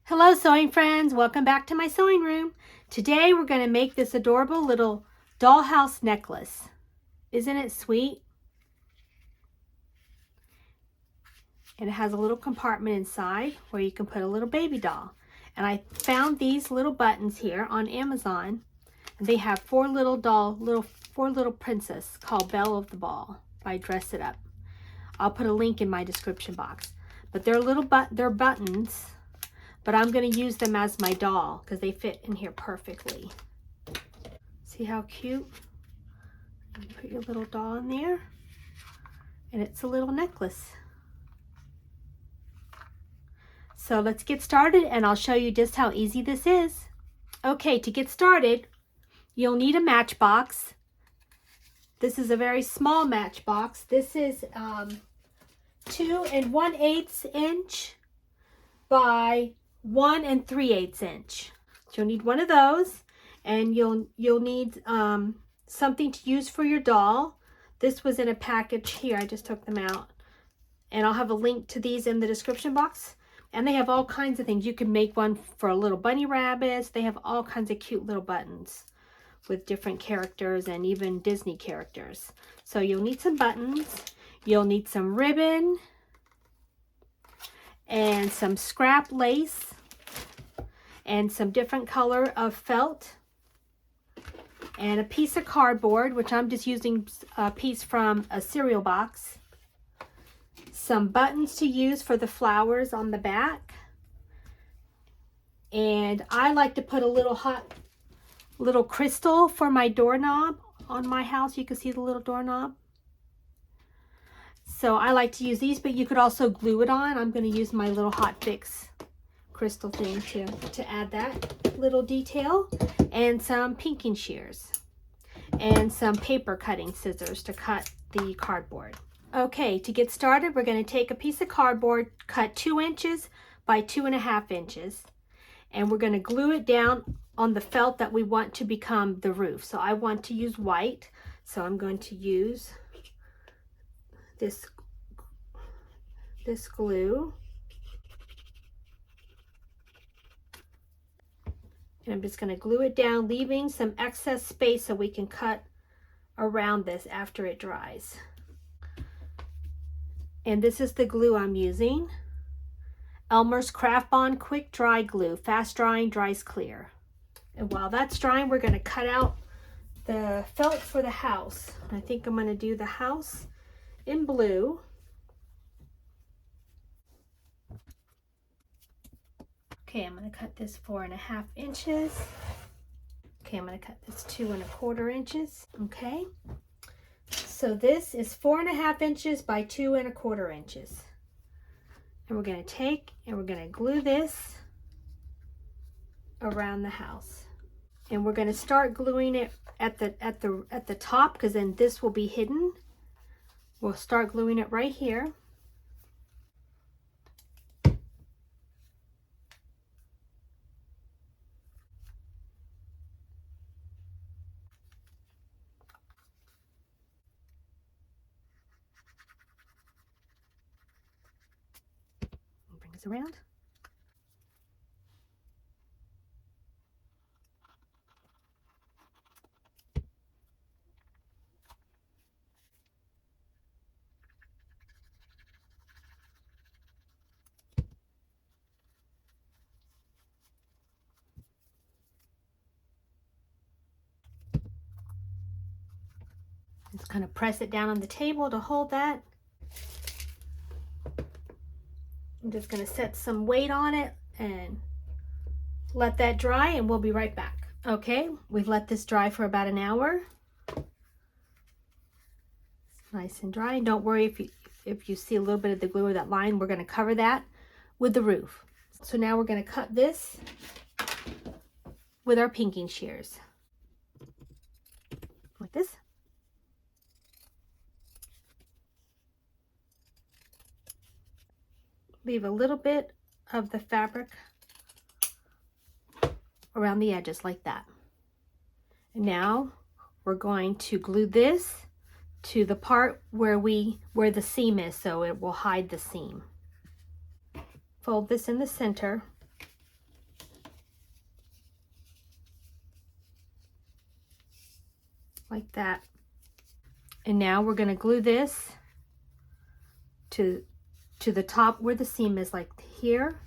Hello sewing friends, welcome back to my sewing room. Today we're going to make this adorable little dollhouse necklace. Isn't it sweet? And it has a little compartment inside where you can put a little baby doll. And I found these little buttons here on Amazon. And they have four little princess called Belle of the Ball by Dress It Up. I'll put a link in my description box. But they're buttons. But I'm going to use them as my doll because they fit in here perfectly. See how cute? You put your little doll in there. And it's a little necklace. So let's get started and I'll show you just how easy this is. Okay, to get started, you'll need a matchbox. This is a very small matchbox. This is 2 1/8 inch by 1 3/8 inch. So you'll need one of those, and you'll need something to use for your doll. This was in a package here. I just took them out, and I'll have a link to these in the description box. And they have all kinds of things. You can make one for a little bunny rabbits. They have all kinds of cute little buttons with different characters and even Disney characters. So you'll need some buttons. You'll need some ribbon and some scrap lace and some different color of felt and a piece of cardboard, which I'm just using a piece from a cereal box, some buttons to use for the flowers on the back, and I like to put a little crystal for my doorknob on my house. You can see the little doorknob. So I like to use these, but you could also glue it on. I'm going to use my little Hot Fix crystal thing to add that little detail, and some pinking shears and some paper cutting scissors to cut the cardboard. Okay, to get started, we're going to take a piece of cardboard, cut 2 inches by 2.5 inches, and we're going to glue it down on the felt that we want to become the roof. So I want to use white, so I'm going to use this glue. And I'm just going to glue it down, leaving some excess space so we can cut around this after it dries. And this is the glue I'm using. Elmer's Craft Bond Quick Dry Glue. Fast drying, dries clear. And while that's drying, we're going to cut out the felt for the house. I think I'm going to do the house in blue. Okay, I'm going to cut this 4.5 inches. Okay, I'm going to cut this 2 1/4 inches. Okay, so this is 4.5 inches by 2 1/4 inches. And we're going to take and we're going to glue this around the house. And we're going to start gluing it at the top, because then this will be hidden. We'll start gluing it right here. Bring this around. Just kind of press it down on the table to hold that. I'm just going to set some weight on it and let that dry, and we'll be right back. Okay, we've let this dry for about an hour. It's nice and dry. And don't worry if you see a little bit of the glue or that line. We're going to cover that with the roof. So now we're going to cut this with our pinking shears. Like this. Leave a little bit of the fabric around the edges like that. And now we're going to glue this to the part where the seam is, so it will hide the seam. Fold this in the center like that. And now we're going to glue this to the top where the seam is, like here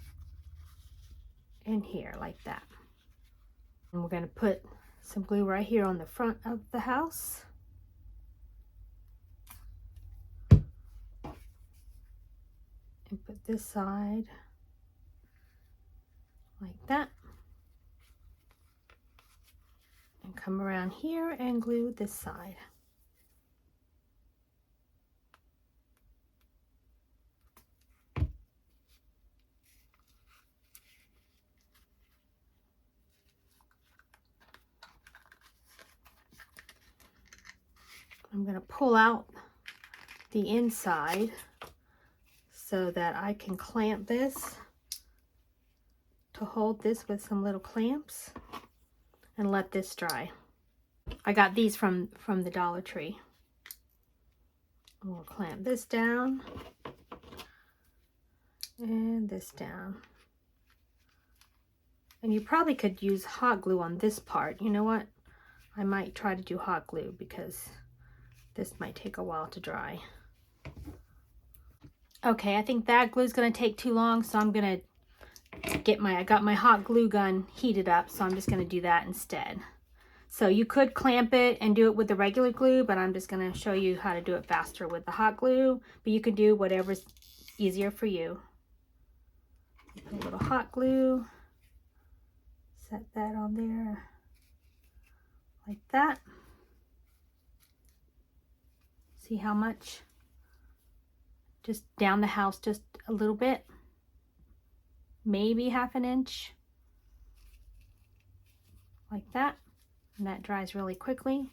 and here, like that. And we're going to put some glue right here on the front of the house. And put this side like that. And come around here and glue this side. I'm going to pull out the inside so that I can clamp this, to hold this with some little clamps, and let this dry. I got these from the Dollar Tree. We'll clamp this down and this down. And you probably could use hot glue on this part. You know what? I might try to do hot glue because this might take a while to dry. Okay, I think that glue is going to take too long, so I'm going to get I got my hot glue gun heated up, so I'm just going to do that instead. So you could clamp it and do it with the regular glue, but I'm just going to show you how to do it faster with the hot glue. But you can do whatever's easier for you. Put a little hot glue, set that on there like that. See how much? Just down the house just a little bit, maybe half an inch, like that. And that dries really quickly.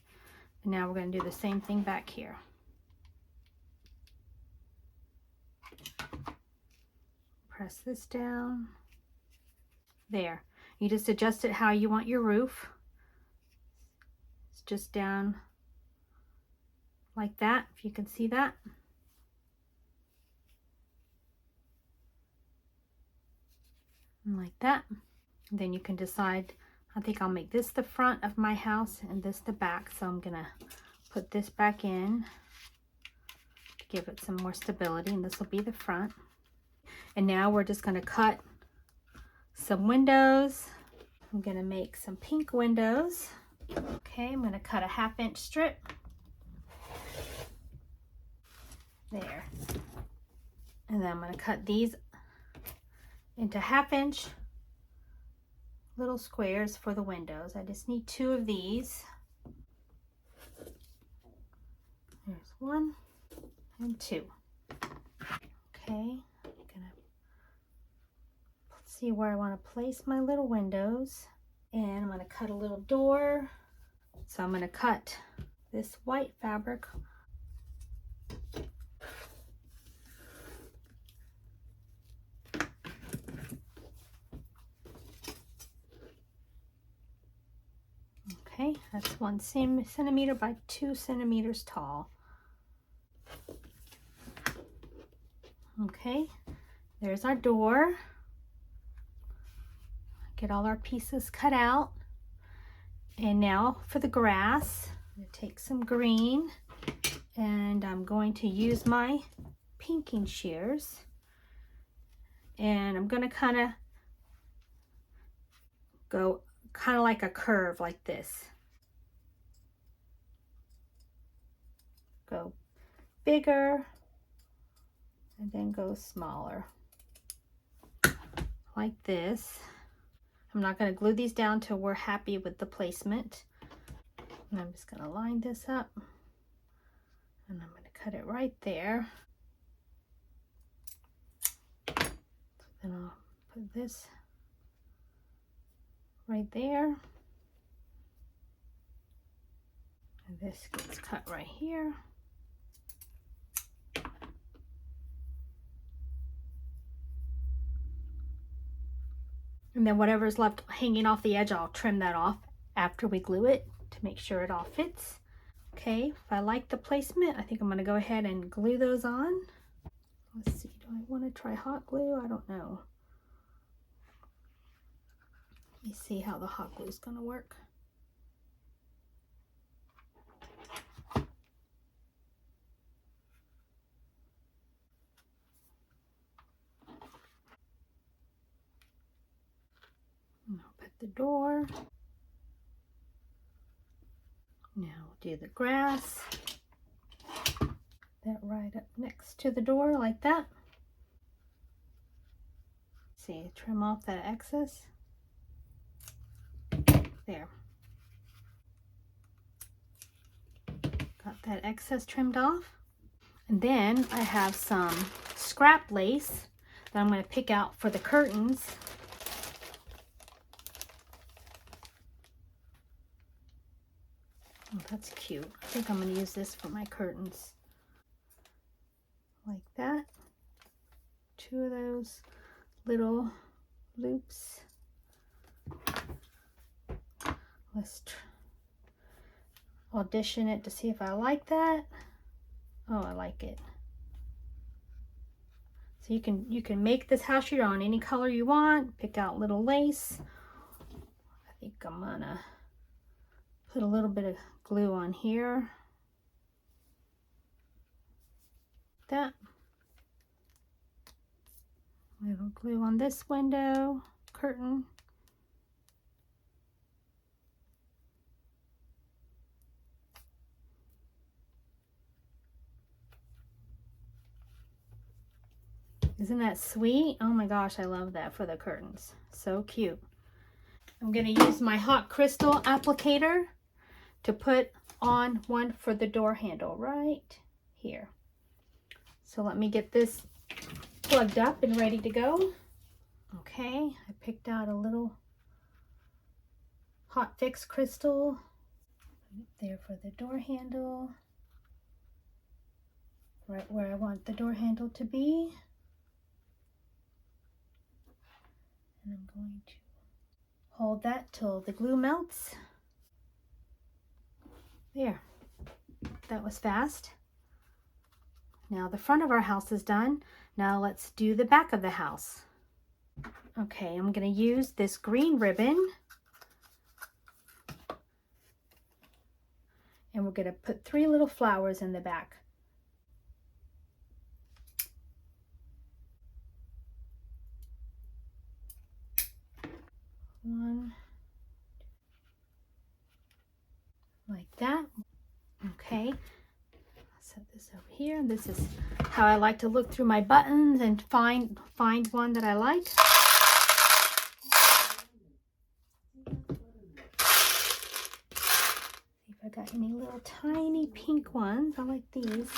And now we're going to do the same thing back here. Press this down. There. You just adjust it how you want your roof. It's just down like that, if you can see that. And like that. And then you can decide, I think I'll make this the front of my house and this the back. So I'm gonna put this back in to give it some more stability, and this will be the front. And now we're just gonna cut some windows. I'm gonna make some pink windows. Okay, I'm gonna cut a 1/2 inch strip. There. And then I'm gonna cut these into 1/2 inch little squares for the windows. I just need 2 of these. There's 1 and 2. Okay, I'm gonna see where I want to place my little windows, and I'm going to cut a little door. So I'm going to cut this white fabric . Okay, that's 1 centimeter by 2 centimeters tall. Okay, there's our door. Get all our pieces cut out. And now for the grass, I'm going to take some green, and I'm going to use my pinking shears. And I'm going to kind of go like a curve like this. Go bigger and then go smaller like this. I'm not going to glue these down till we're happy with the placement. And I'm just going to line this up, and I'm going to cut it right there. Then I'll put this right there. And this gets cut right here. And then whatever's left hanging off the edge, I'll trim that off after we glue it to make sure it all fits. Okay, if I like the placement, I think I'm going to go ahead and glue those on. Let's see, do I want to try hot glue? I don't know. Let me see how the hot glue is going to work. the door. Now do the grass. That right up next to the door like that. See, trim off that excess. There. Got that excess trimmed off. And then I have some scrap lace that I'm going to pick out for the curtains. Oh, that's cute. I think I'm going to use this for my curtains. Like that. 2 of those little loops. Let's audition it to see if I like that. Oh, I like it. So you can make this house your own, any color you want. Pick out little lace. I think I'm gonna put a little bit of glue on here. That. Little glue on this window, curtain. Isn't that sweet? Oh my gosh, I love that for the curtains. So cute. I'm going to use my hot crystal applicator to put on one for the door handle right here. So let me get this plugged up and ready to go. Okay, I picked out a little hot fix crystal there for the door handle, right where I want the door handle to be. And I'm going to hold that till the glue melts. There, that was fast. Now the front of our house is done. Now let's do the back of the house. Okay, I'm going to use this green ribbon. And we're going to put 3 little flowers in the back. One, like that. Okay, I'll set this over here. This is how I like to look through my buttons and find one that I like. See if I got any little tiny pink ones. I like these.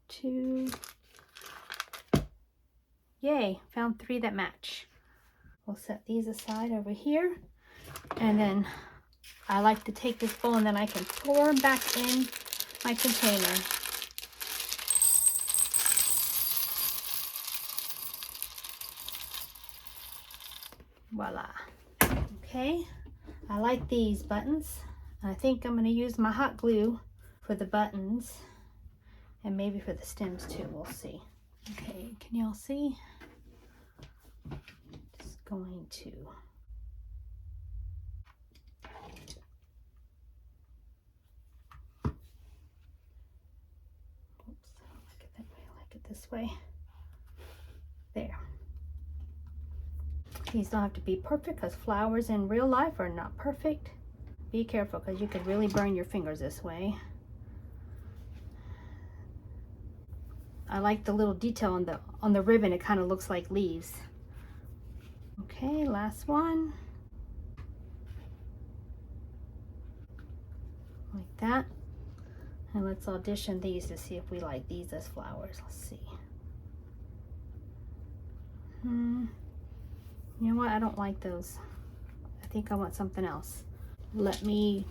2. Yay, found 3 that match. We'll set these aside over here, and then I like to take this bowl and then I can pour them back in my container. Voila. Okay, I like these buttons. I think I'm going to use my hot glue for the buttons and maybe for the stems too. We'll see. Okay, can y'all see? Going to oops, I don't like it that way. I like it this way. There. These don't have to be perfect because flowers in real life are not perfect. Be careful because you could really burn your fingers this way. I like the little detail on the ribbon. It kind of looks like leaves. Okay, last one. Like that. And let's audition these to see if we like these as flowers. Let's see. You know what? I don't like those. I think I want something else. Let me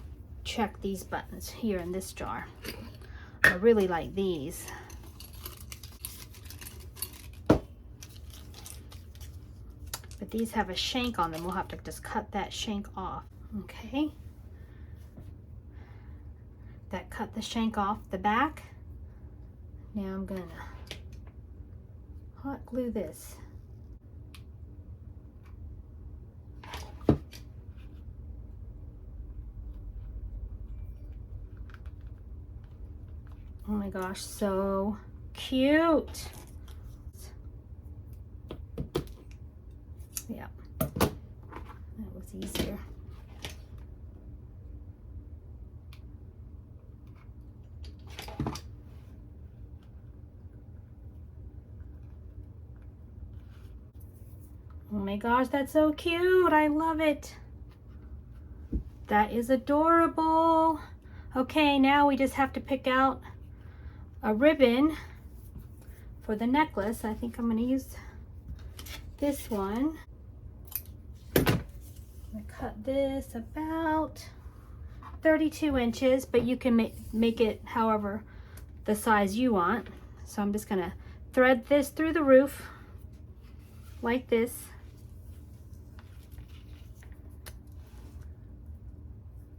check these buttons here in this jar. I really like these. But these have a shank on them. We'll have to just cut that shank off. Okay. That cut the shank off the back. Now I'm gonna hot glue this. Oh my gosh, so cute. Yeah. It's easier. Oh my gosh, that's so cute. I love it. That is adorable. Okay, now we just have to pick out a ribbon for the necklace. I think I'm going to use this one. I'm going to cut this about 32 inches, but you can make it however the size you want. So I'm just going to thread this through the roof like this.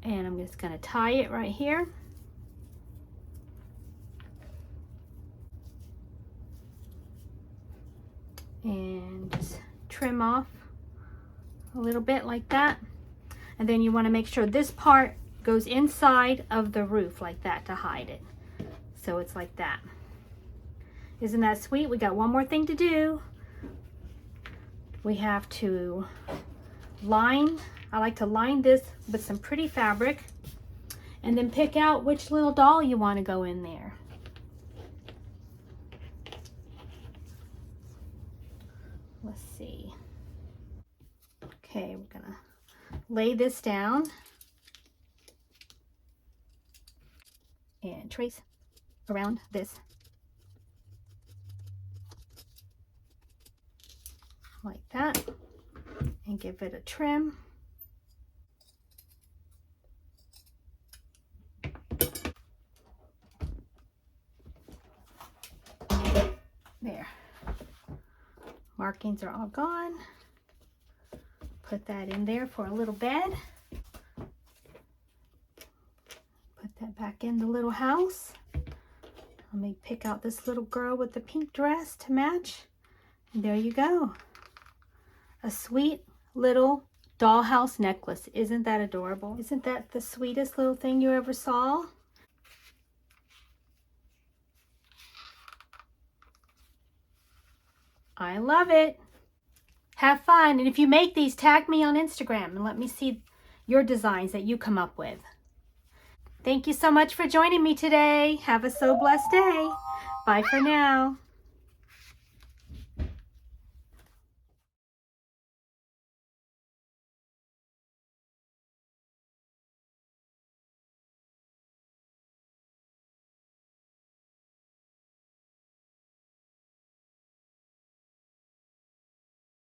And I'm just going to tie it right here. And just trim off a little bit like that. And then you want to make sure this part goes inside of the roof like that to hide it. So it's like that. Isn't that sweet? We got one more thing to do. We have to line. I like to line this with some pretty fabric and then pick out which little doll you want to go in there. Let's see. Okay, we're gonna lay this down and trace around this like that and give it a trim. There. Markings are all gone. Put that in there for a little bed. Put that back in the little house. Let me pick out this little girl with the pink dress to match. And there you go. A sweet little dollhouse necklace. Isn't that adorable? Isn't that the sweetest little thing you ever saw? I love it. Have fun. And if you make these, tag me on Instagram and let me see your designs that you come up with. Thank you so much for joining me today. Have a so blessed day. Bye for now.